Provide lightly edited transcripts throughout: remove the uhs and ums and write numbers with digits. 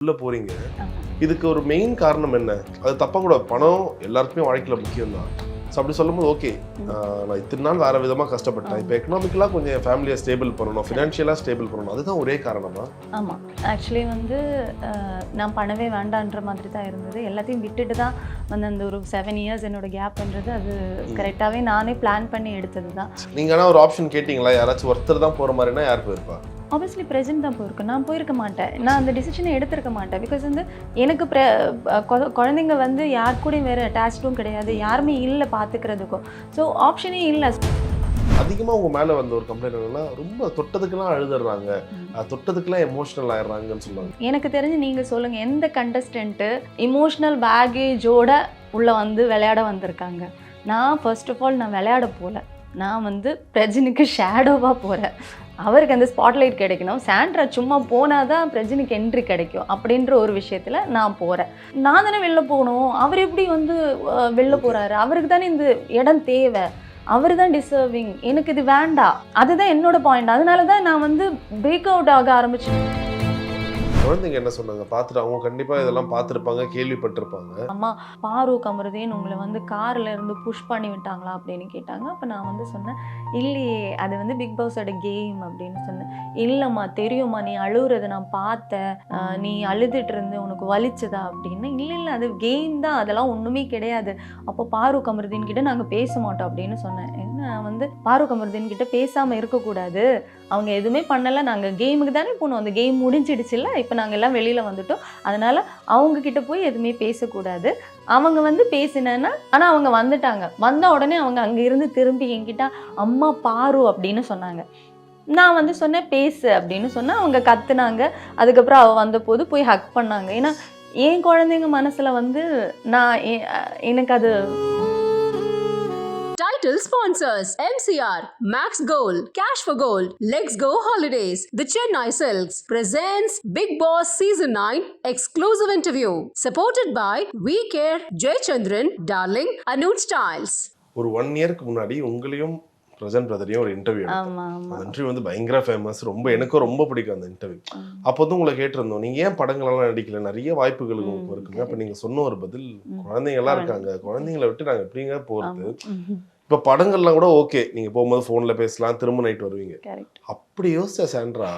உள்ள போறீங்க. ஆமா. இதுக்கு ஒரு மெயின் காரணம் என்ன? அது தப்பா கூட பணம் எல்லாருக்குமே வாழ்க்கையில முக்கியம் தான். ஸோ அப்படி சொல்லும்போது ஓகே, நான் இத்தனை நாள் வேற விதமா கஷ்டப்பட்டேன். இப்போ எக்கனாமிக்கலா கொஞ்சம் என் ஃபேமிலியை ஸ்டேபிள் பண்ணணும், ஃபினான்ஷியலா ஸ்டேபிள் பண்ணணும். அதுதான் ஒரே காரணமா? ஆமா. ஆக்சுவலி வந்து நான் பண்ணவே வேண்டான்ற மாதிரி தான் இருந்தது. எல்லாத்தையும் விட்டுட்டு தான் வந்து அந்த ஒரு 7 இயர்ஸ் என்னோட கேப்ன்றது அது கரெக்டாகவே நானே பிளான் பண்ணி எடுத்தது தான். நீங்க ஆனா ஒரு ஆப்ஷன் கேட்டீங்களா? யாராச்சும் ஒருத்தர் தான் போற மாதிரினா யார் போயிருப்பா? ஆப்வியஸ்லி ப்ரெசென்ட் தான் போயிருக்கேன். நான் போயிருக்க மாட்டேன். நான் அந்த டிசிஷனை எடுத்திருக்க மாட்டேன். பிகாஸ் வந்து எனக்கு குழந்தைங்க வந்து யார் கூடயும் வேறு அட்டாச்சும் கிடையாது, யாருமே இல்லை பார்த்துக்கிறதுக்கும். ஸோ ஆப்ஷனே இல்லை. அதிகமாக உங்க மேலே வந்த ஒரு கம்ப்ளைண்ட் என்னன்னா, ரொம்ப தொட்டதுக்கெல்லாம் அழுதுறாங்க, தொட்டதுக்கெல்லாம் எமோஷனல் ஆயிடுறாங்கன்னு சொல்லுவாங்க. எனக்கு தெரிஞ்சு நீங்கள் சொல்லுங்கள், எந்த கண்டஸ்டன்ட்டு இமோஷ்னல் பேகேஜோட உள்ளே வந்து விளையாட வந்திருக்காங்க? நான் ஃபர்ஸ்ட் ஆஃப் ஆல் நான் விளையாட போகல. நான் வந்து பிரஜினுக்கு ஷேடோவாக போகிறேன். அவருக்கு அந்த ஸ்பாட்லைட் கிடைக்கணும். சாண்ட்ரா சும்மா போனால் தான் பிரஜினுக்கு என்ட்ரி கிடைக்கும் அப்படின்ற ஒரு விஷயத்தில் நான் போகிறேன். நான் தானே வெளில போகணும். அவர் எப்படி வந்து வெளில போகிறாரு? அவருக்கு தானே இந்த இடம் தேவை. அவர் தான் டிசர்விங். எனக்கு இது வேண்டாம். அதுதான் என்னோட பாயிண்ட். அதனால தான் நான் வந்து பிரேக் அவுட் ஆக ஆரம்பிச்சேன். குழந்தைங்க என்ன சொன்னாங்க? பார்த்துட்டு அவங்க கண்டிப்பாக இதெல்லாம் பார்த்துருப்பாங்க, கேள்விப்பட்டிருப்பாங்க. அம்மா பாரு கமருதேன் உங்களை வந்து காரில் இருந்து புஷ் பண்ணி விட்டாங்களா அப்படின்னு கேட்டாங்க. அப்போ நான் வந்து சொன்னேன், இல்லையே அது வந்து பிக் பாஸோட கேம் அப்படின்னு சொன்னேன். இல்லைம்மா தெரியுமா, நீ அழுகுறத நான் பார்த்தேன், நீ அழுதுட்டு இருந்து உனக்கு வலிச்சதா அப்படின்னு. இல்லை அது கேம் தான், அதெல்லாம் ஒன்றுமே கிடையாது. அப்போ பாரு கமருதீன் கிட்ட நாங்கள் பேச மாட்டோம் அப்படின்னு சொன்னேன். என்ன வந்து பாரு கமருதீன் கிட்ட பேசாமல் இருக்கக்கூடாது, அவங்க எதுவுமே பண்ணலை, நாங்கள் கேமுக்கு தானே போனோம், அந்த கேம் முடிஞ்சிடுச்சுல்ல, இப்போ நாங்கள் எல்லாம் வெளியில் வந்துட்டோம், அதனால் அவங்கக்கிட்ட போய் எதுவுமே பேசக்கூடாது. அவங்க வந்து பேசினேன்னா, ஆனால் அவங்க வந்துட்டாங்க. வந்த உடனே அவங்க அங்கே இருந்து திரும்பி என்கிட்ட அம்மா பாரு அப்படின்னு சொன்னாங்க. நான் வந்து சொன்னேன் பேசு அப்படின்னு சொன்னேன். அவங்க கத்துனாங்க. அதுக்கப்புறம் அவள் வந்த போது போய் ஹக் பண்ணாங்க. ஏன்னா என் குழந்தைங்க மனசில் வந்து நான் எனக்கு அது Title sponsors MCR, Max Gold, Cash for Gold, Let's Go Holidays, The Chennai Silks presents Big Boss Season 9 exclusive interview supported by We Care, Jayachandran, Darling, Anuj Styles. ஒரு 1 இயருக்கு முன்னாடி உங்களையும் பிரசன்ட் பிரதரையும் ஒரு இன்டர்வியூ எடுத்தோம். அந்த இன்டர்வியூ வந்து பயங்கர famous. எனக்கும் ரொம்ப பிடிக்கும் அந்த இன்டர்வியூ. அப்போ வந்து உங்களை கேட்டிருந்தோம், நீங்க ஏன் படங்களெல்லாம் நடிக்கல, நிறைய வாய்ப்புகள் உங்களுக்கு இருக்குங்க. அப்போ நீங்க சொன்ன ஒரு பதில், குழந்தைங்கள்லாம் இருக்காங்க, குழந்தைங்களை விட்டு நாங்கள் எப்படிங்க போகிறது? இப்போ படங்கள்லாம் கூட ஓகே, நீங்கள் போகும்போது ஃபோனில் பேசலாம், திரும்ப நைட் வருவீங்க. அப்படி யோசிச்சா சாண்ட்ரா,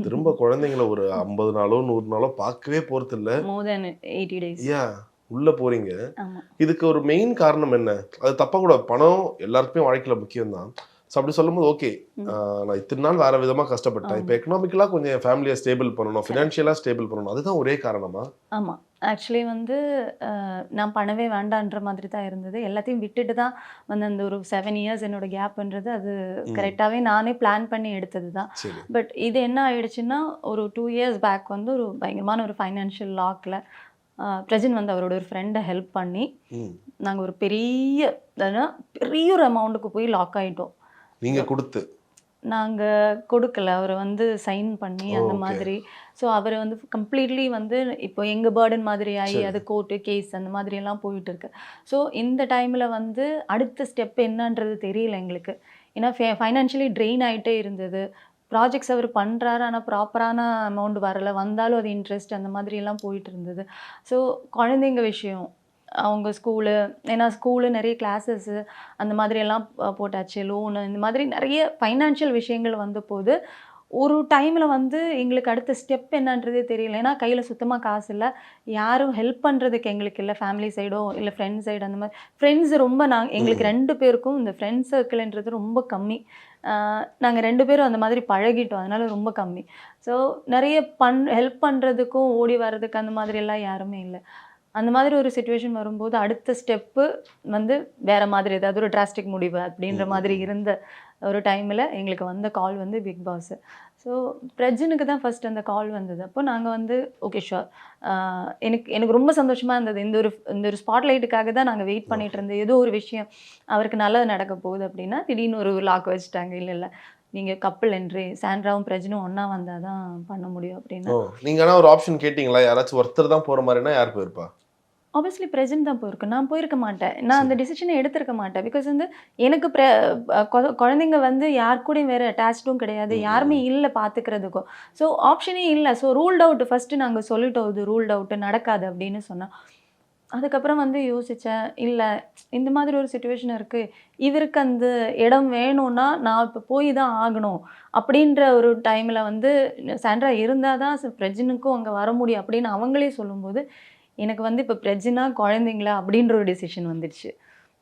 திரும்ப குழந்தைங்களை ஒரு 50 நாளோ 100 நாளோ பார்க்கவே போகிறது இல்லை. உள்ள போறீங்க. இதுக்கு ஒரு மெயின் காரணம் என்ன? அது தப்பா கூட, பணம் எல்லாருக்குமே வாழ்க்கையில முக்கியம் தான். ஸோ அப்படி சொல்லும்போது ஓகே, நான் இத்தனை நாள் வேற விதமா கஷ்டப்பட்டேன். இப்போ எக்கனாமிக்கலா கொஞ்சம் என் ஃபேமிலியை ஸ்டேபிள் பண்ணணும், ஃபினான்ஷியலா ஸ்டேபிள் பண்ணணும். அதுதான் ஒரே காரணமா? ஆமாம். ஆக்சுவலி வந்து நான் பண்ணவே வேண்டான்ற மாதிரி தான் இருந்தது. எல்லாத்தையும் விட்டுட்டு தான் வந்து அந்த ஒரு 7 இயர்ஸ் என்னோட கேப்ன்றது அது கரெக்டாகவே நானே பிளான் பண்ணி எடுத்தது தான். பட் இது என்ன ஆயிடுச்சுன்னா, ஒரு 2 இயர்ஸ் பேக் வந்து ஒரு பயங்கரமான ஒரு ஃபைனான்ஷியல் லாக்கில் பிரஜின் வந்து அவரோட ஒரு ஃப்ரெண்டை ஹெல்ப் பண்ணி நாங்கள் ஒரு பெரிய ஒரு அமௌண்ட்டுக்கு போய் லாக் ஆகிட்டோம். நீங்கள் கொடுத்து? நாங்கள் கொடுக்கல, அவர் வந்து சைன் பண்ணி அந்த மாதிரி. ஸோ அவர் வந்து கம்ப்ளீட்லி வந்து இப்போ எங்கள் பேர்டன் மாதிரி ஆகி அது கோர்ட்டு கேஸ் அந்த மாதிரியெல்லாம் போயிட்டு இருக்கு. ஸோ இந்த டைமில் வந்து அடுத்த ஸ்டெப் என்னன்றது தெரியல எங்களுக்கு. ஏன்னா ஃபைனான்ஷியலி ட்ரெயின் ஆகிட்டே இருந்தது. ப்ராஜெக்ட்ஸ் அவர் பண்ணுறாரு, ஆனால் ப்ராப்பரான அமௌண்ட் வரலை, வந்தாலும் அது இன்ட்ரெஸ்ட் அந்த மாதிரியெல்லாம் போயிட்டு இருந்தது. ஸோ குழந்தைங்க விஷயம், அவங்க ஸ்கூலு, ஏன்னா ஸ்கூலு நிறைய கிளாஸஸ்ஸு அந்த மாதிரியெல்லாம் போட்டாச்சு, லோனு, இந்த மாதிரி நிறைய ஃபைனான்ஷியல் விஷயங்கள் வந்த போது ஒரு டைமில் வந்து எங்களுக்கு அடுத்த ஸ்டெப் என்னன்றதே தெரியல. ஏன்னா கையில் சுத்தமாக காசு இல்லை, யாரும் ஹெல்ப் பண்ணுறதுக்கு எங்களுக்கு இல்லை, ஃபேமிலி சைடோ இல்லை ஃப்ரெண்ட்ஸ் சைடு அந்த மாதிரி. ஃப்ரெண்ட்ஸ் ரொம்ப எங்களுக்கு 2 பேருக்கும் இந்த ஃப்ரெண்ட்ஸ் சர்க்கிள்ன்றது ரொம்ப கம்மி. நாங்கள் 2 பேரும் அந்த மாதிரி பழகிட்டோம், அதனால ரொம்ப கம்மி. ஸோ நிறைய ஹெல்ப் பண்ணுறதுக்கும் ஓடி வர்றதுக்கு அந்த மாதிரியெல்லாம் யாருமே இல்லை. அந்த மாதிரி ஒரு சுச்சுவேஷன் வரும்போது அடுத்த ஸ்டெப்பு வந்து வேறு மாதிரி ஏதாவது ஒரு டிராஸ்டிக் முடிவு அப்படின்ற மாதிரி இருந்த ஒரு டைமில் எங்களுக்கு வந்த கால் வந்து பிக் பாஸ். ஸோ பிரஜனுக்கு தான் ஃபஸ்ட் அந்த கால் வந்தது. அப்போ நாங்கள் வந்து ஓகே ஷோர், எனக்கு ரொம்ப சந்தோஷமாக இருந்தது. இந்த ஒரு ஸ்பாட்லைட்டுக்காக தான் நாங்கள் வெயிட் பண்ணிகிட்டு இருந்தோம். ஏதோ ஒரு விஷயம் அவருக்கு நல்லது நடக்க போகுது அப்படின்னா திடீர்னு ஒரு லாக் வச்சுட்டாங்க. இல்லை நீங்கள் கப்பல் என்று சாண்ட்ராவும் பிரஜனும் ஒன்றா வந்தால் தான் பண்ண முடியும் அப்படின்னா. நீங்கள் ஆனால் ஒரு ஆப்ஷன் கேட்டிங்களா? யாராச்சும் ஒருத்தர் தான் போகிற மாதிரினா யார் போயிருப்பா? ஆப்வியஸ்லி ப்ரெசென்ட் தான் போயிருக்கு. நான் போயிருக்க மாட்டேன். நான் அந்த டிசிஷனை எடுத்திருக்க மாட்டேன். பிகாஸ் வந்து எனக்கு குழந்தைங்க வந்து யார் கூடயும் வேற அட்டாச்சும் கிடையாது. யாருமே இல்லை பார்த்துக்கிறதுக்கும். ஸோ ஆப்ஷனே இல்லை. ஸோ ரூல்ட் அவுட் ஃபர்ஸ்ட் நாங்கள் சொல்லிட்டோம், இது ரூல்ட் அவுட் நடக்காது அப்படின்னு சொன்னோம். அதுக்கப்புறம் வந்து யோசித்தேன், இல்லை இந்த மாதிரி ஒரு சுச்சுவேஷன் இருக்குது, இவருக்கு அந்த இடம் வேணும்னா நான் இப்போ போய் தான் ஆகணும் அப்படின்ற ஒரு டைமில் வந்து சாண்ட்ரா இருந்தால் தான் பிரஜினுக்கும் அங்கே வர முடியும் அப்படின்னு அவங்களே சொல்லும்போது எனக்கு வந்து இப்போ பிரஜினா குழந்தைங்களா அப்படின்ற ஒரு டிசிஷன் வந்துடுச்சு.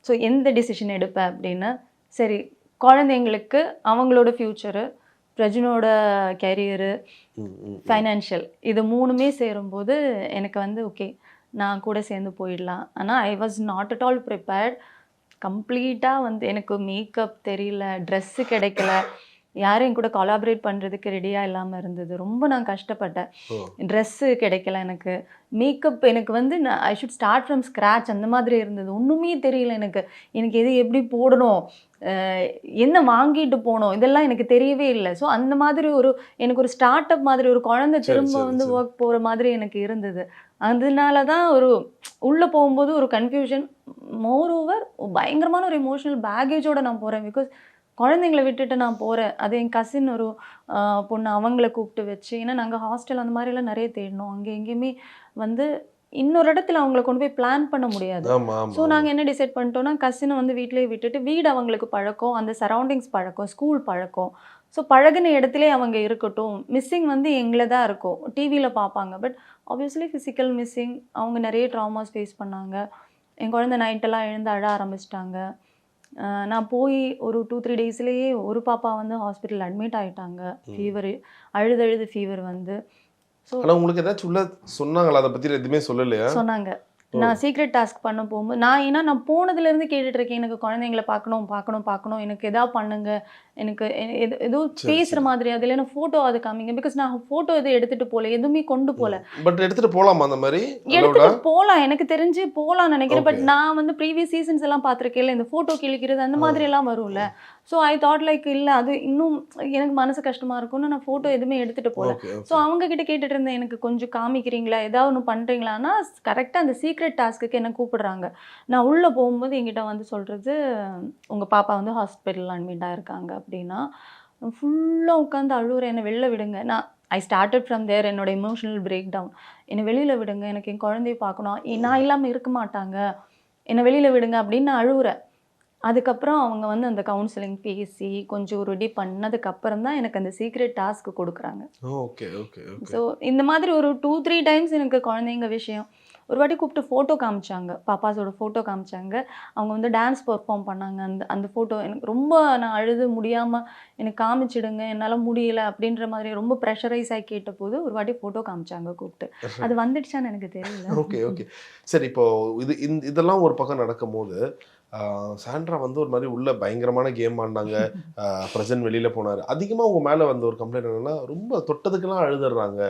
ஸோ எந்த டிசிஷன் எடுப்பேன் அப்படின்னா, சரி குழந்தைங்களுக்கு அவங்களோட ஃப்யூச்சரு, பிரஜினோட கேரியரு, ஃபைனான்ஷியல் இது 3மே சேரும்போது எனக்கு வந்து ஓகே நான் கூட சேர்ந்து போயிடலாம். ஆனால் I was not at all prepared. கம்ப்ளீட்டாக வந்து எனக்கு மேக்கப் தெரியல, ட்ரெஸ்ஸு கிடைக்கல, யாரும் என் கூட கொலாபரேட் பண்ணுறதுக்கு ரெடியாக இல்லாமல் இருந்தது. ரொம்ப நான் கஷ்டப்பட்டேன். ட்ரெஸ்ஸு கிடைக்கல எனக்கு, மேக்கப் எனக்கு வந்து I should start from scratch அந்த மாதிரி இருந்தது. ஒன்றுமே தெரியல எனக்கு. எனக்கு எது எப்படி போடணும், என்ன வாங்கிட்டு போகணும், இதெல்லாம் எனக்கு தெரியவே இல்லை. ஸோ அந்த மாதிரி எனக்கு ஒரு ஸ்டார்ட் அப் மாதிரி ஒரு குழந்தை திரும்ப வந்து ஒர்க் போகிற மாதிரி எனக்கு இருந்தது. அதனால தான் உள்ளே போகும்போது ஒரு கன்ஃபியூஷன், மோர் ஓவர் பயங்கரமான ஒரு எமோஷனல் பேகேஜோடு நான் போகிறேன். பிகாஸ் குழந்தைங்களை விட்டுட்டு நான் போகிறேன். அது என் கசின் ஒரு பொண்ணு, அவங்கள கூப்பிட்டு வச்சு, ஏன்னா நாங்கள் ஹாஸ்டல் அந்த மாதிரிலாம் நிறைய தேடினோம். அங்கே எங்கேயுமே வந்து இன்னொரு இடத்துல அவங்கள கொண்டு போய் பிளான் பண்ண முடியாது. ஸோ நாங்கள் என்ன டிசைட் பண்ணிட்டோம்னா, கசினை வந்து வீட்டிலேயே விட்டுட்டு, வீடு அவங்களுக்கு பழக்கம், அந்த சரௌண்டிங்ஸ் பழக்கம், ஸ்கூல் பழக்கம். ஸோ பழகின இடத்துல அவங்க இருக்கட்டும். மிஸ்ஸிங் வந்து எங்களை தான் இருக்கும், டிவியில் பார்ப்பாங்க. பட் ஆப்வியஸ்லி ஃபிசிக்கல் மிஸ்ஸிங், அவங்க நிறைய ட்ராமாஸ் ஃபேஸ் பண்ணாங்க. என் குழந்தை நைட்டெல்லாம் எழுந்து அழ ஆரம்பிச்சிட்டாங்க. நான் போய் ஒரு 2-3 டேஸ்லேயே ஒரு பாப்பா வந்து ஹாஸ்பிட்டல் அட்மிட் ஆகிட்டாங்க. ஃபீவர், அழுது ஃபீவர் வந்து. ஸோ உங்களுக்கு ஏதாச்சும் உள்ள சொன்னாங்களா? அதை பற்றி எதுவுமே சொல்லலையா? சொன்னாங்க. நான் சீக்ரெட் டாஸ்க் பண்ண போகும்போது நான் போனதுலேருந்து கேட்டுட்ருக்கேன், எனக்கு குழந்தைங்களை பார்க்கணும், எனக்கு எதாவது பண்ணுங்க, எனக்கு ஏதோ பேசுகிற மாதிரி, அதில் என்ன ஃபோட்டோ அது காமிங்க. பிகாஸ் நான் ஃபோட்டோ எதுவும் எடுத்துகிட்டு போகல, எதுவுமே கொண்டு போகல. பட் எடுத்துகிட்டு போகலாமா? அந்த மாதிரி எடுத்துகிட்டு போகலாம், எனக்கு தெரிஞ்சு போகலான்னு நினைக்கிறேன். பட் நான் வந்து ப்ரீவியஸ் சீசன்ஸ் எல்லாம் பார்த்துருக்கேன், இந்த ஃபோட்டோ கிழிக்கிறது அந்த மாதிரி எல்லாம் வரும்ல. ஸோ ஐ தாட் லைக் இல்லை, அது இன்னும் எனக்கு மனசு கஷ்டமாக இருக்கும்னு நான் ஃபோட்டோ எதுவுமே எடுத்துகிட்டு போகல. ஸோ அவங்கக்கிட்ட கேட்டுட்டு இருந்தேன், எனக்கு கொஞ்சம் காமிக்கிறீங்களா, ஏதாவது ஒன்று பண்ணுறீங்களான்னா. கரெக்டாக அந்த சீக்ரெட் டாஸ்க்கு என்ன கூப்பிடுறாங்க. நான் உள்ளே போகும்போது என்கிட்ட வந்து சொல்கிறது, உங்கள் பாப்பா வந்து ஹாஸ்பிட்டலில் அட்மிட் ஆகிருக்காங்க அப்படின்னா. ஃபுல்லாக உட்காந்து அழுவுறேன், என்னை வெளில விடுங்க. ஐ ஸ்டார்டட் ஃப்ரம் தேர், என்னோட எமோஷனல் பிரேக் டவுன். என்னை வெளியில் விடுங்க, எனக்கு என் குழந்தைய பார்க்கணும், நான் இல்லாமல் இருக்க மாட்டாங்க, என்னை வெளியில் விடுங்க அப்படின்னு நான் அழுவுறேன். அதுக்கப்புறம் அவங்க வந்து அந்த கவுன்சிலிங் பேசி கொஞ்சம் ஒரு ரெடி பண்ணதுக்கப்புறம் தான் எனக்கு அந்த சீக்ரெட் டாஸ்க் கொடுக்குறாங்க. ஸோ இந்த மாதிரி ஒரு 2-3 டைம்ஸ் எனக்கு குழந்தைங்க விஷயம். ஒரு வாட்டி கூப்பிட்டு ஃபோட்டோ காமிச்சாங்க, பாப்பாஸோட ஃபோட்டோ காமிச்சாங்க. அவங்க வந்து டான்ஸ் பெர்ஃபார்ம் பண்ணாங்க. அந்த ஃபோட்டோ எனக்கு ரொம்ப, நான் அழுது முடியாமல் எனக்கு காமிச்சிடுங்க, என்னால் முடியல அப்படின்ற மாதிரி ரொம்ப ப்ரெஷரைஸ் ஆகி கேட்ட போது ஒரு வாட்டி ஃபோட்டோ காமிச்சாங்க கூப்பிட்டு. அது வந்துடுச்சான்னு எனக்கு தெரியல. சரி, இப்போ இதெல்லாம் ஒரு பக்கம் நடக்கும் போது சாண்ட்ரா வந்து ஒரு மாதிரி உள்ள பயங்கரமான கேம் ஆடினாங்க. பிரசன்ட் வெளியில போனாரு. அதிகமா உங்க மேல வந்து ஒரு கம்ப்ளைண்ட் என்னன்னா, ரொம்ப தொட்டதுக்கெல்லாம் அழுதுறாங்க,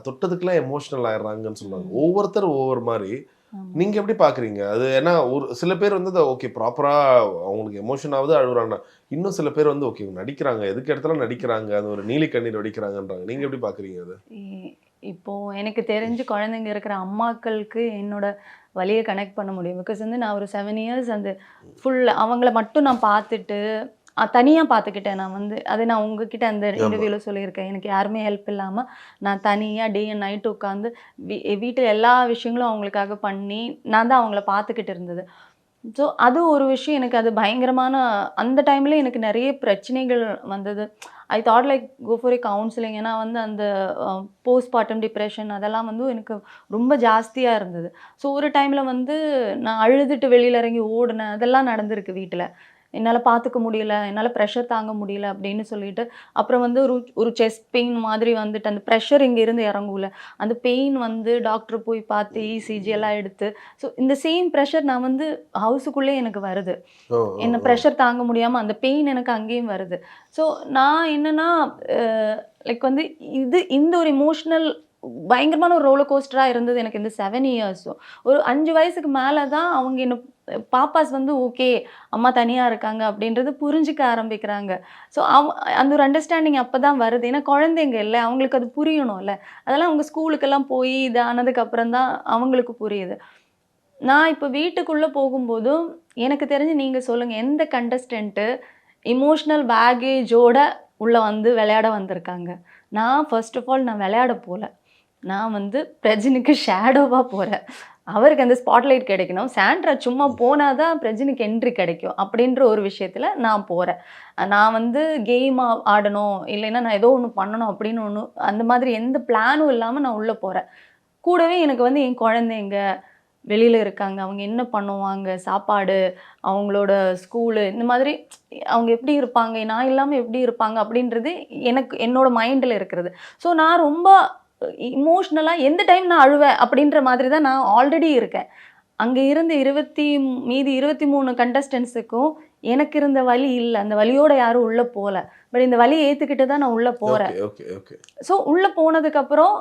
தொட்டதுக்கெல்லாம் எமோஷனல் ஆயிடுறாங்கன்னு சொல்லுவாங்க. ஒவ்வொருத்தர் ஒவ்வொரு மாதிரி. நீங்க எப்படி பாக்குறீங்க அது? ஏன்னா ஒரு சில பேர் வந்து ஓகே ப்ராப்பரா அவங்களுக்கு எமோஷன் ஆகுது, அழுகுறாங்க. இன்னும் சில பேர் வந்து ஓகே நடிக்கிறாங்க, எதுக்கு இடத்துல நடிக்கிறாங்க, அது ஒரு நீலி கண்ணீர் வடிக்கிறாங்கன்றாங்க. நீங்க எப்படி பாக்குறீங்க அது? இப்போ எனக்கு தெரிஞ்சு குழந்தைங்க இருக்கிற அம்மாக்களுக்கு என்னோட வழியை கனெக்ட் பண்ண முடியும். பிகாஸ் வந்து நான் ஒரு 7 இயர்ஸ் அந்த ஃபுல் அவங்கள மட்டும் நான் பார்த்துட்டு தனியாக பார்த்துக்கிட்டேன். நான் வந்து அதை நான் உங்ககிட்ட அந்த இன்டர்வியூவில் சொல்லியிருக்கேன். எனக்கு யாருமே ஹெல்ப் இல்லாமல் நான் தனியாக டே அண்ட் நைட்டு உட்காந்து வீட்டில் எல்லா விஷயங்களும் அவங்களுக்காக பண்ணி நான் தான் அவங்கள பார்த்துக்கிட்டு இருந்தது. ஸோ அது ஒரு விஷயம் எனக்கு அது பயங்கரமான, அந்த டைமில் எனக்கு நிறைய பிரச்சனைகள் வந்தது. I thought like go for a counselling. ஏன்னா வந்து அந்த போஸ்ட்மார்ட்டம் டிப்ரெஷன் அதெல்லாம் வந்து எனக்கு ரொம்ப ஜாஸ்தியாக இருந்தது. ஸோ ஒரு டைமில் வந்து நான் அழுதுட்டு வெளியில் இறங்கி ஓடினேன், அதெல்லாம் நடந்திருக்கு வீட்டில். என்னால் பார்த்துக்க முடியல, என்னால் ப்ரெஷர் தாங்க முடியல அப்படின்னு சொல்லிட்டு. அப்புறம் வந்து ஒரு செஸ்ட் பெயின் மாதிரி வந்துட்டு, அந்த ப்ரெஷர் இங்கேருந்து இறங்கல, அந்த பெயின் வந்து டாக்டர் போய் பார்த்து இசிஜி எல்லாம் எடுத்து. ஸோ இந்த சேம் ப்ரெஷர் நான் வந்து ஹவுஸுக்குள்ளே எனக்கு வருது. என்ன ப்ரெஷர் தாங்க முடியாமல் அந்த பெயின் எனக்கு அங்கேயும் வருது. ஸோ நான் என்னென்னா லைக் வந்து இந்த ஒரு எமோஷ்னல் பயங்கரமான ஒரு ரோலர் கோஸ்டராக இருந்தது எனக்கு இந்த 7 இயர்ஸும். ஒரு 5 வயசுக்கு மேலே தான் அவங்க என்ன பாப்பாஸ் வந்து ஓகே அம்மா தனியாக இருக்காங்க அப்படின்றது புரிஞ்சிக்க ஆரம்பிக்கிறாங்க. ஸோ அந்த ஒரு அண்டர்ஸ்டாண்டிங் அப்போ தான் வருது. ஏன்னா குழந்தைங்க இல்லை, அவங்களுக்கு அது புரியணும்ல. அதெல்லாம் அவங்க ஸ்கூலுக்கெல்லாம் போய் இது ஆனதுக்கப்புறம் தான் அவங்களுக்கு புரியுது. நான் இப்போ வீட்டுக்குள்ளே போகும்போதும் எனக்கு தெரிஞ்சு நீங்கள் சொல்லுங்கள், எந்த கண்டஸ்டண்ட்டு இமோஷ்னல் பேகேஜோட உள்ளே வந்து விளையாட வந்திருக்காங்க? நான் ஃபர்ஸ்ட் ஆஃப் ஆல் நான் விளையாட போகல, நான் வந்து பிரஜினுக்கு ஷேடோவாக போகிறேன். அவருக்கு அந்த ஸ்பாட்லைட் கிடைக்கணும், சாண்ட்ரா சும்மா போனால் தான் பிரஜினுக்கு என்ட்ரி கிடைக்கும் அப்படின்ற ஒரு விஷயத்தில் நான் போகிறேன். நான் வந்து கேம் ஆடணும், இல்லைன்னா நான் ஏதோ ஒன்று பண்ணணும் அப்படின்னு ஒன்று அந்த மாதிரி எந்த பிளானும் இல்லாமல் நான் உள்ளே போகிறேன். கூடவே எனக்கு வந்து என் குழந்தைங்க வெளியில் இருக்காங்க, அவங்க என்ன பண்ணுவாங்க, சாப்பாடு, அவங்களோட ஸ்கூலு, இந்த மாதிரி அவங்க எப்படி இருப்பாங்க, நான் இல்லாமல் எப்படி இருப்பாங்க அப்படின்றது எனக்கு என்னோட மைண்டில் இருக்கிறது. ஸோ நான் ரொம்ப இமோஷ்னலாக எந்த டைம் நான் அழுவேன் அப்படின்ற மாதிரி தான் நான் ஆல்ரெடி இருக்கேன். அங்கே இருந்த மீதி 23 கண்டஸ்டன்ஸுக்கும் எனக்கு இருந்த வலி இல்லை, அந்த வலியோட யாரும் உள்ளே போகல. பட் இந்த வலியை ஏற்றுக்கிட்டு தான் நான் உள்ளே போகிறேன். ஸோ உள்ளே போனதுக்கப்புறம்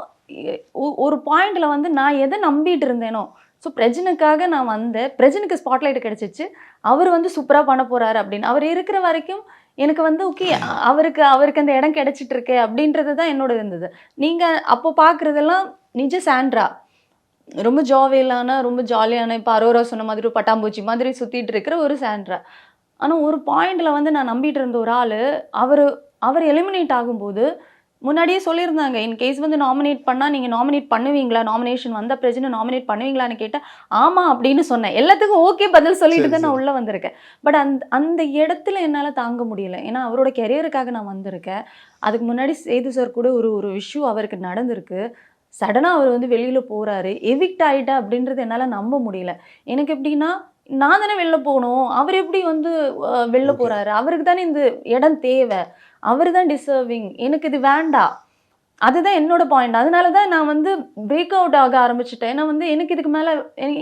ஒரு பாயிண்டில் வந்து நான் எதை நம்பிட்டு இருந்தேனோ, ஸோ பிரஜினுக்காக நான் வந்தேன், பிரஜினுக்கு ஸ்பாட்லைட் கிடச்சிச்சு, அவர் வந்து சூப்பராக பண்ண போகிறாரு அப்படின்னு. அவர் இருக்கிற வரைக்கும் எனக்கு வந்து ஓகே, அவருக்கு அந்த இடம் கிடச்சிட்டு இருக்கே அப்படின்றது தான் என்னோட இருந்தது. நீங்கள் அப்போ பார்க்குறதெல்லாம் நிஜ சாண்ட்ரா, ரொம்ப ஜாவியலான, ரொம்ப ஜாலியான, இப்போ அரோரா சொன்ன மாதிரி ஒரு பட்டாம்பூச்சி மாதிரி சுற்றிட்டு இருக்கிற ஒரு சாண்ட்ரா. ஆனால் ஒரு பாயிண்டில் வந்து நான் நம்பிட்டு இருந்த ஒரு ஆள், அவர் எலிமினேட் ஆகும்போது முன்னாடியே சொல்லியிருந்தாங்க, இன்கேஸ் வந்து நாமினேட் பண்ணால் நீங்கள் நாமினேட் பண்ணுவீங்களா, நாமினேஷன் வந்த பிரச்சனை நாமினேட் பண்ணுவீங்களான்னு கேட்டால் ஆமாம் அப்படின்னு சொன்னேன். எல்லாத்துக்கும் ஓகே பதில் சொல்லிட்டு தான் நான் உள்ளே வந்திருக்கேன். பட் அந்த இடத்துல என்னால் தாங்க முடியல, ஏன்னா அவரோட கெரியருக்காக நான் வந்திருக்கேன். அதுக்கு முன்னாடி சேது சார் கூட ஒரு இஷ்யூ அவருக்கு நடந்திருக்கு. சடனாக அவர் வந்து வெளியில் போகிறாரு, எவிக்ட் ஆகிட்டா அப்படின்றது என்னால் நம்ப முடியல. எனக்கு எப்படின்னா, நான் தானே வெளில போகணும், அவர் எப்படி வந்து வெளில போகிறாரு, அவருக்கு தானே இந்த இடம் தேவை, அவர் தான் டிசர்விங், எனக்கு இது வேண்டாம். அதுதான் என்னோட பாயிண்ட். அதனால தான் நான் வந்து பிரேக் அவுட் ஆக ஆரம்பிச்சிட்டேன். ஏன்னா வந்து எனக்கு இதுக்கு மேலே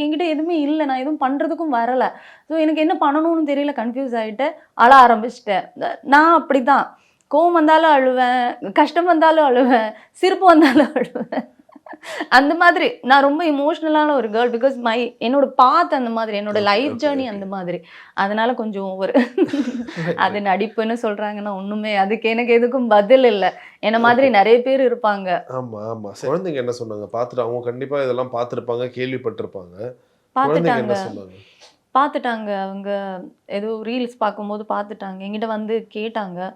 என்கிட்ட எதுவுமே இல்லை, நான் எதுவும் பண்ணுறதுக்கும் வரலை. ஸோ எனக்கு என்ன பண்ணணும்னு தெரியல, கன்ஃபியூஸ் ஆகிட்டு அழ ஆரம்பிச்சிட்டேன். நான் அப்படி தான், கோவம் வந்தாலும் அழுவேன், கஷ்டம் வந்தாலும் அழுவேன், சிரிப்பு வந்தாலும் அழுவேன். அந்த மாதிரி நான் ரொம்ப இமோஷ்னலான ஒரு கேர்ள். பிகாஸ் என்னோட பாத் அந்த மாதிரி, என்னோட லைஃப் ஜேர்னி அந்த மாதிரி. அதனால கொஞ்சம் ஒரு அது நடிப்புன்னு சொல்றாங்கன்னா ஒண்ணுமே அதுக்கு எனக்கு எதுக்கும் பதில் இல்லை. என்ன மாதிரி நிறைய பேர் இருப்பாங்க. ஆமா ஆமா. குழந்தைங்க என்ன சொன்னாங்க? பார்த்துட்டு அவங்க கண்டிப்பா இதெல்லாம் பார்த்துருப்பாங்க, கேள்விப்பட்டிருப்பாங்க. பார்த்துட்டாங்க. அவங்க ஏதோ ரீல்ஸ் பார்க்கும்போது பார்த்துட்டாங்க, என்கிட்ட வந்து கேட்டாங்க.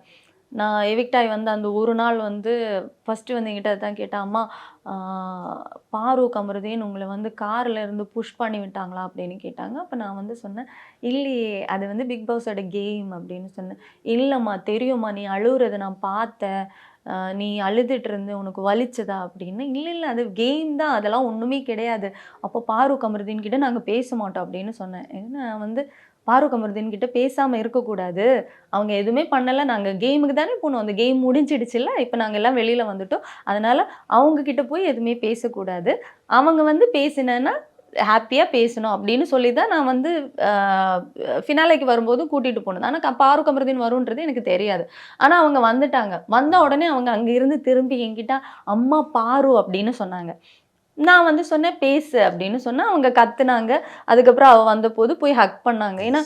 நான் எவிக்ட் ஆகி வந்து அந்த ஒரு நாள் வந்து ஃபஸ்ட்டு வந்து என்கிட்ட தான் கேட்டேன், அம்மா பாரு கமருதீன் உங்களை வந்து காரில் இருந்து புஷ் பண்ணி விட்டாங்களா அப்படின்னு கேட்டாங்க. அப்போ நான் வந்து சொன்னேன், இல்லையே அது வந்து பிக் பாஸோட கேம் அப்படின்னு சொன்னேன். இல்லைம்மா தெரியும்மா, நீ அழுகுறத நான் பார்த்தேன், நீ அழுதுட்டு இருந்து உனக்கு வலிச்சதா அப்படின்னு. இல்லை அது கேம் தான், அதெல்லாம் ஒன்றுமே கிடையாது. அப்போ பாரு கமருதீன் கிட்ட நாங்கள் பேச மாட்டோம் அப்படின்னு சொன்னேன். ஏன்னா வந்து பாரு கமருதீன் கிட்ட பேசாமல் இருக்கக்கூடாது, அவங்க எதுவுமே பண்ணலை, நாங்கள் கேமுக்கு தானே போனோம், அந்த கேம் முடிஞ்சிடுச்சுல்ல, இப்போ நாங்கள் எல்லாம் வெளியில் வந்துட்டோம், அதனால் அவங்கக்கிட்ட போய் எதுவுமே பேசக்கூடாது, அவங்க வந்து பேசினேன்னா ஹாப்பியாக பேசணும் அப்படின்னு சொல்லி தான் நான் வந்து ஃபினாலைக்கு வரும்போது கூட்டிகிட்டு போனது. ஆனால் பாரு கமருதீன் வரும்ன்றது எனக்கு தெரியாது. ஆனால் அவங்க வந்துட்டாங்க. வந்த உடனே அவங்க அங்கே இருந்து திரும்பி என்கிட்ட அம்மா பாரு அப்படின்னு சொன்னாங்க. நான் வந்து சொன்னேன் பேசு அப்படின்னு சொன்னேன். அவங்க கத்துனாங்க. அதுக்கப்புறம் அவள் வந்த போது போய் ஹக் பண்ணாங்க. ஏன்னா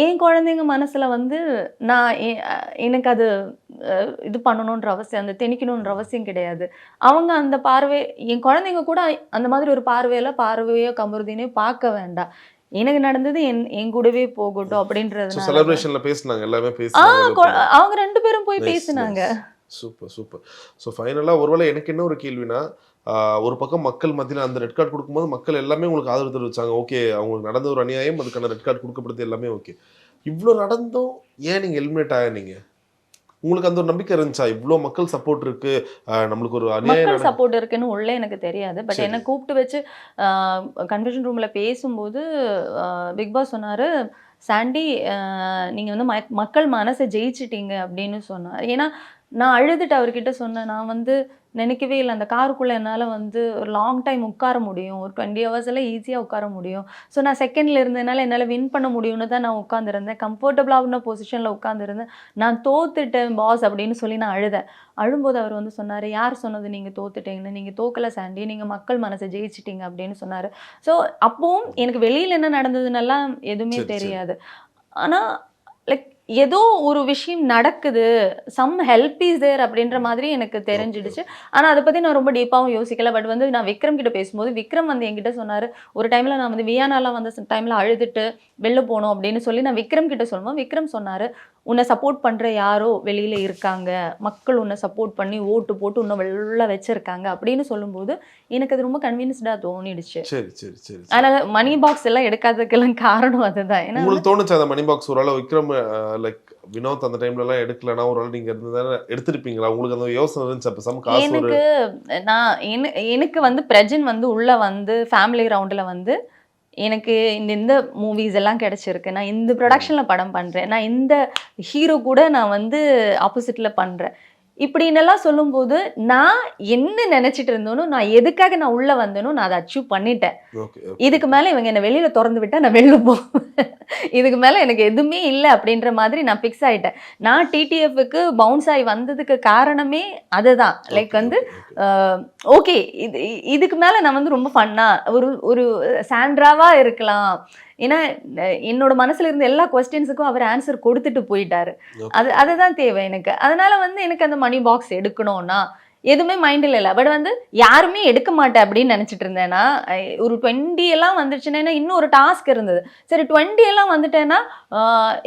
என் குழந்தைங்க மனசில் வந்து நான் எனக்கு அது இது பண்ணணுன்ற அவசியம், அந்த திணிக்கணுன்ற அவசியம் கிடையாது. அவங்க அந்த பார்வை, என் குழந்தைங்க கூட அந்த மாதிரி ஒரு பார்வையோ கமருதீனோ பார்க்க வேண்டாம். எனக்கு நடந்தது என் கூடவே போகட்டும் அப்படின்றது. செலிப்ரேஷன்ல பேசினாங்க, எல்லாமே பேசினாங்க, அவங்க 2 பேரும் போய் பேசினாங்க. Super super. ஸோ ஃபைனலாக ஒருவேளை எனக்கு என்ன ஒரு கேள்வினா, ஒரு பக்கம் மக்கள் மத்தியில் அந்த ரெட் கார்டு கொடுக்கும்போது மக்கள் எல்லாமே உங்களுக்கு ஆதரவு தெரிவிச்சாங்க. ஓகே, அவங்களுக்கு நடந்த ஒரு அநியாயம், அதுக்கான ரெட் கார்டு கொடுக்கப்படுது, எல்லாமே ஓகே. இவ்வளோ நடந்தும் ஏன் நீங்கள் எலிமினேட் ஆனீங்க? உங்களுக்கு அந்த ஒரு நம்பிக்கை இருந்துச்சா? இவ்வளோ மக்கள் சப்போர்ட் இருக்கு, நம்மளுக்கு ஒரு அநியாயம் சப்போர்ட் இருக்குன்னு உள்ளே எனக்கு தெரியாது. பட் என்னை கூப்பிட்டு வச்சு கன்வென்ஷன் ரூமில் பேசும்போது பிக் பாஸ் சொன்னார், சாண்டி நீங்கள் வந்து மக்கள் மனசை ஜெயிச்சிட்டீங்க அப்படின்னு சொன்னார். ஏன்னா நான் அழுதுட்டு அவர்கிட்ட சொன்னேன், நான் வந்து நினைக்கவே இல்லை அந்த காருக்குள்ளே என்னால் வந்து ஒரு லாங் டைம் உட்கார முடியும், ஒரு 20 hours எல்லாம் ஈஸியாக உட்கார முடியும். ஸோ நான் செகண்டில் இருந்ததுனால என்னால் வின் பண்ண முடியும்னு தான் நான் உட்காந்துருந்தேன், கம்ஃபர்டபுளான பொசிஷனில் உட்காந்துருந்தேன். நான் தோத்துட்டேன் பாஸ் அப்படின்னு சொல்லி நான் அழுதேன். அழும்போது அவர் வந்து சொன்னார், யார் சொன்னது நீங்கள் தோத்துட்டீங்கன்னு? நீங்கள் தோக்கலை சாண்டி, நீங்கள் மக்கள் மனசை ஜெயிச்சிட்டிங்க அப்படின்னு சொன்னார். ஸோ அப்போவும் எனக்கு வெளியில் என்ன நடந்ததுன்னெல்லாம் எதுவுமே தெரியாது. ஆனால் லைக் ஏதோ ஒரு விஷயம் நடக்குது, சம் ஹெல்ப் இஸ் தேர் அப்படின்ற மாதிரி எனக்கு தெரிஞ்சிடுச்சு. ஆனா அதை பத்தி நான் ரொம்ப டீப்பாவும் யோசிக்கல. பட் வந்து நான் விக்ரம் கிட்ட பேசும்போது விக்ரம் வந்து என்கிட்ட சொன்னாரு, ஒரு டைம்ல நான் வந்து வியானாலாம் வந்து டைம்ல அழுதுட்டு வெளில போகணும் அப்படின்னு சொல்லி நான் விக்ரம் கிட்ட சொல்லுவோம். விக்ரம் சொன்னாரு, உன்னை சப்போர்ட் பண்ற யாரோ வெளியில இருக்காங்க, மக்கள் உன்னை சப்போர்ட் பண்ணி ஓட்டு போட்டு உன்னை வெளில வச்சிருக்காங்க அப்படின்னு சொல்லும்போது எனக்கு அது ரொம்ப கன்வின்ஸ்டா தோணிடுச்சு. சரி சரி சரி. அதனால மணி பாக்ஸ் எல்லாம் எடுக்காததுக்கெல்லாம் காரணம் அதுதான். ஏன்னா உங்களுக்கு தோணுச்சு அந்த மணி பாக்ஸ் ஒரு விக்ரம் லைக் வினோத் அந்த டைம்ல எல்லாம் எடுக்கலன்னா ஒரு நீங்க இருந்ததானே எடுத்திருப்பீங்களா? உங்களுக்கு அந்த யோசனை இருந்துச்சு அப்ப சம் காசு ஒரு எனக்கு வந்து பிரஜன் வந்து உள்ள வந்து ஃபேமிலி ரவுண்ட்ல வந்து எனக்கு இந்த மூவிஸ் எல்லாம் கிடைச்சிருக்கு, நான் இந்த ப்ரொடக்ஷன்ல படம் பண்றேன், நான் இந்த ஹீரோ கூட நான் வந்து ஆப்போசிட்ல பண்றேன் இப்படின்னெல்லாம் சொல்லும்போது நான் என்ன நினைச்சிட்டு இருந்தோனோ, நான் எதுக்காக நான் உள்ள வந்தேனோ நான் அதை அச்சீவ் பண்ணிட்டேன். இதுக்கு மேல இவங்க என்ன வெளியில திறந்து விட்டா நான் வெளில போவேன், இதுக்கு மேல எனக்கு எதுவுமே இல்லை அப்படின்ற மாதிரி நான் ஃபிக்ஸ் ஆயிட்டேன். நான் டிடிஎஃப்க்கு பவுன்ஸ் ஆகி வந்ததுக்கு காரணமே அதுதான். லைக் வந்து ஓகே இதுக்கு மேல நான் வந்து ரொம்ப ஃபன்னா ஒரு சாண்ட்ராவா இருக்கலாம். ஏன்னா என்னோட மனசுல இருந்த எல்லா கொஸ்டின்ஸுக்கும் அவர் ஆன்சர் கொடுத்துட்டு போயிட்டாரு. அதுதான் தேவை எனக்கு. அதனால வந்து எனக்கு அந்த மணி பாக்ஸ் எடுக்கணும்னா எதுவுமே மைண்டில் இல்லை. பட் வந்து யாருமே எடுக்க மாட்டேன் அப்படின்னு நினச்சிட்டு இருந்தேன்னா, ஒரு 20 எல்லாம் வந்துருச்சுன்னா இன்னும் ஒரு டாஸ்க் இருந்தது. சரி 20 எல்லாம் வந்துட்டேன்னா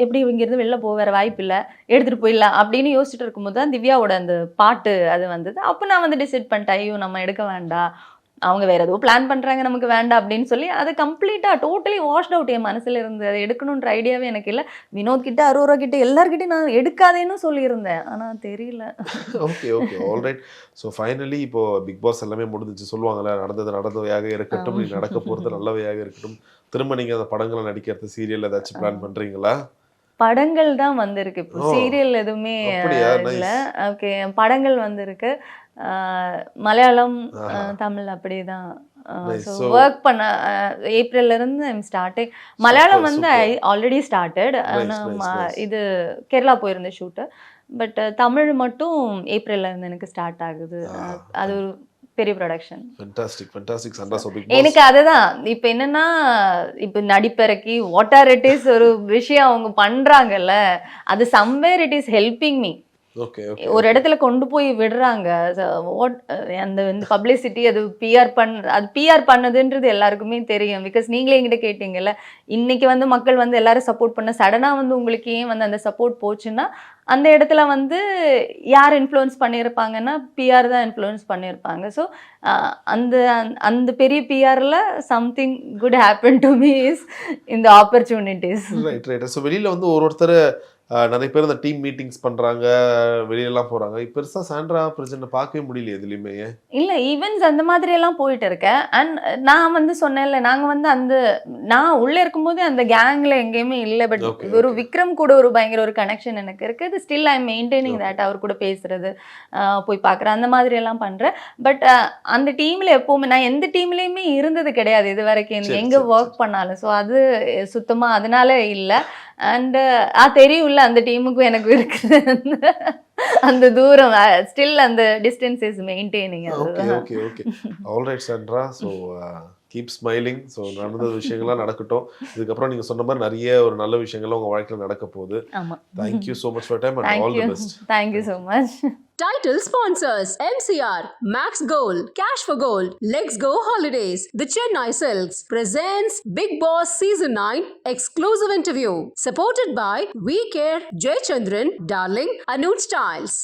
எப்படி இங்கிருந்து வெளில போக வேற வாய்ப்பு இல்லை, எடுத்துகிட்டு போயிடலாம் அப்படின்னு யோசிச்சுட்டு இருக்கும்போது தான் திவ்யாவோட அந்த பாட்டு அது வந்தது. அப்போ நான் வந்து டிசைட் பண்ணிட்டேன், ஐயோ நம்ம எடுக்க வேண்டாம், அவங்க வேற ஏதோ பிளான் பண்றாங்க நமக்கு வேண்டாம் அப்படின்னு சொல்லி அது கம்ப்ளீட்டா டோட்டலி வாஷ்ட் அவுட் என் மனசுல இருந்து. அதை எடுக்கணுன்ற ஐடியாவே எனக்கு இல்லை. வினோத் கிட்ட, அரோரா கிட்ட, எல்லார்கிட்டையும் நான் எடுக்காதேன்னு சொல்லியிருந்தேன், ஆனா தெரியல. Okay okay alright. So finally இப்போ பிக் பாஸ் எல்லாமே முடிஞ்சிச்சு சொல்லுவாங்கல்ல, நடந்தது நடந்தவையாக இருக்கட்டும், நீ நடக்க போகிறது நல்லவையாக இருக்கட்டும். திரும்ப நீங்க அந்த படங்களை நடிக்கிறது, சீரியல் ஏதாச்சும் பிளான் பண்றீங்களா? படங்கள் தான் வந்திருக்கு, இப்போ சீரியல் எதுவுமே இல்லை. ஓகே படங்கள் வந்திருக்கு, மலையாளம் தமிழ் அப்படிதான். ஒர்க் பண்ண ஏப்ரல்ல இருந்து ஸ்டார்டிங். மலையாளம் வந்து ஐ ஆல்ரெடி ஸ்டார்டட். இது கேரளா போயிருந்த ஷூட்டு. பட் தமிழ் மட்டும் ஏப்ரல்ல இருந்து எனக்கு ஸ்டார்ட் ஆகுது. அது ஒரு பெரிய ப்ரொடக்ஷன். ஃபேண்டாஸ்டிக் ஃபேண்டாஸ்டிக் சண்டா. சோ பிக் எனக்கு அதுதான் இப்போ என்னன்னா, இப்போ நடிப்பிறக்கி வாட் ஆர் இட் இஸ் ஒரு விஷயம் அவங்க பண்றாங்கல்ல, அது somewhere it is helping me. ஒரு இடத்துல கொண்டு போய் விடுறாங்க. அந்த பப்ளிசிட்டி அது பிஆர் பண்ணதுன்றது எல்லாருக்குமே தெரியும். பிகாஸ் நீங்களே என்கிட்ட கேட்டீங்கல்ல, இன்னைக்கு வந்து மக்கள் வந்து எல்லாரும் சப்போர்ட் பண்ண, சடனா வந்து உங்களுக்கு ஏன் வந்து அந்த சப்போர்ட் போச்சுன்னா, அந்த இடத்துல வந்து யார் இன்ஃப்ளூயன்ஸ் பண்ணியிருப்பாங்கன்னா பிஆர் தான் இன்ஃப்ளூயன்ஸ் பண்ணியிருப்பாங்க. ஸோ அந்த அந்த பெரிய பிஆரில் something good happen to me is இந்த ஆப்பர்ச்சுனிட்டிஸ். Right right. ஸோ வெளியில் வந்து ஒருத்தர் நிறைய பேர் இந்த டீம் மீட்டிங்ஸ் பண்றாங்க, வெளியெல்லாம் போறாங்க. பெருசா சாண்ட்ரா பிரச்சனை பார்க்கவே முடியல எதுலையுமே. இல்ல ஈவென்ட்ஸ் அந்த மாதிரி எல்லாம் போயிட்டு இருக்கேன். அண்ட் நான் வந்து சொன்னேன்ல, நாங்க வந்து அந்த நான் உள்ள இருக்கும்போது அந்த கேங்ல எங்கேயுமே இல்லை. பட் ஒரு விக்ரம் கூட ஒரு பயங்கர ஒரு கனெக்ஷன் எனக்கு இருக்கு. அது still I am maintaining that. அவர் கூட பேசுறது, போய் பார்க்குறேன், அந்த மாதிரி எல்லாம் பண்றேன். பட் அந்த டீம்ல எப்பவுமே நான் எந்த டீம்லயுமே இருந்தது கிடையாது இது வரைக்கும், எங்க ஒர்க் பண்ணாலும். ஸோ அது சுத்தமா அதனால இல்லை. அண்ட் தெரியும்ல அந்த டீமுக்கும் எனக்கு இருக்குது அந்த தூரம். ஸ்டில் அந்த distance is maintaining. Okay okay okay alright Sandra. So keep smiling. So நடந்த விஷயங்கள்லாம் நடக்கட்டும். இதுக்கப்புறம் நீங்க சொன்ன மாதிரி நிறைய ஒரு நல்ல விஷயங்கள்லாம் உங்க வாழ்க்கையில் நடக்க போகுது. Thank you so much for time and all the best. Thank you so much. Title sponsors MCR, Max Gold, Cash for Gold, Let's Go Holidays. The Chennai Silks presents Big Boss Season 9 exclusive interview. Supported by We Care, Jay Chandran, Darling, Anuj Styles.